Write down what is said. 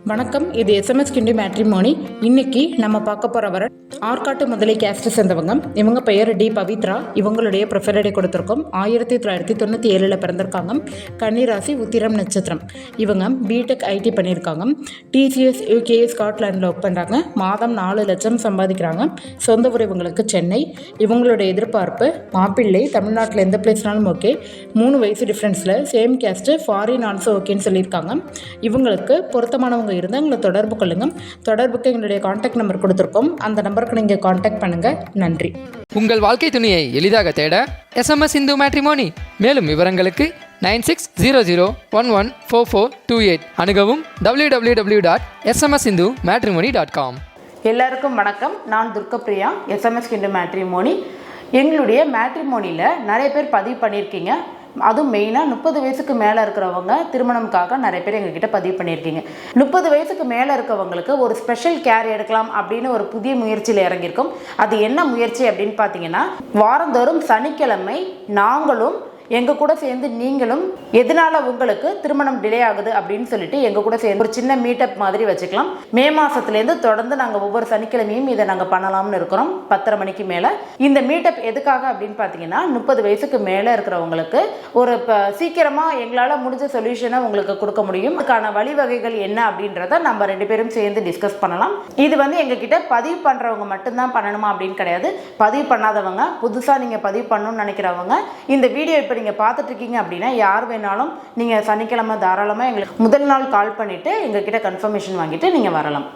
வணக்கம். இது எஸ்எம்எஸ் கிண்டி மேட்ரிமோனி. இன்னைக்கு நம்ம பார்க்க போகிற ஆற்காட்டு முதலை கேஸ்ட் சேர்ந்தவங்க. இவங்க பெயர் டி பவித்ரா. இவங்களுடைய ப்ரிஃபரடை கொடுத்துருக்கோம். 1997 பிறந்திருக்காங்க. கன்னிராசி, உத்திரம் நட்சத்திரம். இவங்க பிடெக் ஐடி பண்ணியிருக்காங்க. டிசிஎஸ் யூகே ஸ்காட்லாண்டில் ஒர்க் பண்ணுறாங்க. மாதம் 4 லட்சம் சம்பாதிக்கிறாங்க. சொந்த ஊர் இவங்களுக்கு சென்னை. இவங்களுடைய எதிர்பார்ப்பு மாப்பிள்ளை, தமிழ்நாட்டில் எந்த பிளேஸ்னாலும் ஓகே, 3 வயசு டிஃப்ரென்ஸில், சேம் கேஸ்ட்டு, ஃபாரின் ஆல்சோ ஓகேன்னு சொல்லியிருக்காங்க. இவங்களுக்கு பொருத்தமானவங்க இருந்தால் எங்களை தொடர்பு கொள்ளுங்கள். தொடர்புக்கு எங்களுடைய கான்டாக்ட் நம்பர் கொடுத்துருக்கோம். அந்த நம்பருக்கு நீங்கள் கான்டாக்ட் பண்ணுங்கள். நன்றி. உங்கள் வாழ்க்கை துணையை எளிதாக தேட எஸ்எம்எஸ் இந்து மேட்ரிமோனி. மேலும் விவரங்களுக்கு 9600114428 அணுகவும் www.smsindumatrimony.com. எல்லாருக்கும் வணக்கம். நான் துர்கப்பிரியா, எஸ்எம்எஸ் கிண்டு மேட்ரிமோனி. எங்களுடைய மேட்ரிமோனியில் நிறைய பேர் பதிவு பண்ணியிருக்கீங்க. அதுவும் மெயினாக 30 வயசுக்கு மேலே இருக்கிறவங்க திருமணம்காக நிறைய பேர் எங்ககிட்ட பதிவு பண்ணியிருக்கீங்க. 30 வயசுக்கு மேலே இருக்கவங்களுக்கு ஒரு ஸ்பெஷல் கேர் எடுக்கலாம் அப்படின்னு ஒரு புதிய முயற்சியில் இறங்கியிருக்கோம். அது என்ன முயற்சி அப்படின்னு பார்த்தீங்கன்னா, வாரந்தோறும் சனிக்கிழமை நாங்களும் எங்கள் கூட சேர்ந்து நீங்களும் எதனால உங்களுக்கு திருமணம் டிலே ஆகுது அப்படின்னு சொல்லிட்டு எங்கள் கூட சேர்ந்து ஒரு சின்ன மீட்டப் மாதிரி வச்சுக்கலாம். மே மாதத்துலேருந்து தொடர்ந்து நாங்கள் ஒவ்வொரு சனிக்கிழமையும் இதை நாங்கள் பண்ணலாம்னு இருக்கிறோம். 10:30 மணிக்கு மேலே. இந்த மீட்டப் எதுக்காக அப்படின்னு பார்த்தீங்கன்னா, 30 வயசுக்கு மேலே இருக்கிறவங்களுக்கு ஒரு சீக்கிரமாக எங்களால் முடிஞ்ச சொல்யூஷனை உங்களுக்கு கொடுக்க முடியும். அதுக்கான வழிவகைகள் என்ன அப்படின்றத நம்ம 2 பேரும் சேர்ந்து டிஸ்கஸ் பண்ணலாம். இது எங்ககிட்ட பதிவு பண்ணுறவங்க மட்டும்தான் பண்ணணுமா அப்படின்னு கிடையாது. பதிவு பண்ணாதவங்க, புதுசாக நீங்கள் பதிவு பண்ணணும்னு நினைக்கிறவங்க, இந்த வீடியோ இப்போ நீங்கள் பார்த்துட்டு இருக்கீங்க அப்படின்னா யார் வேணாலும் நீங்கள் சனிக்கிழமை தாராளமாக எங்களுக்கு முதல் நாள் கால் பண்ணிவிட்டு எங்ககிட்ட கன்ஃபர்மேஷன் வாங்கிட்டு நீங்கள் வரலாம்.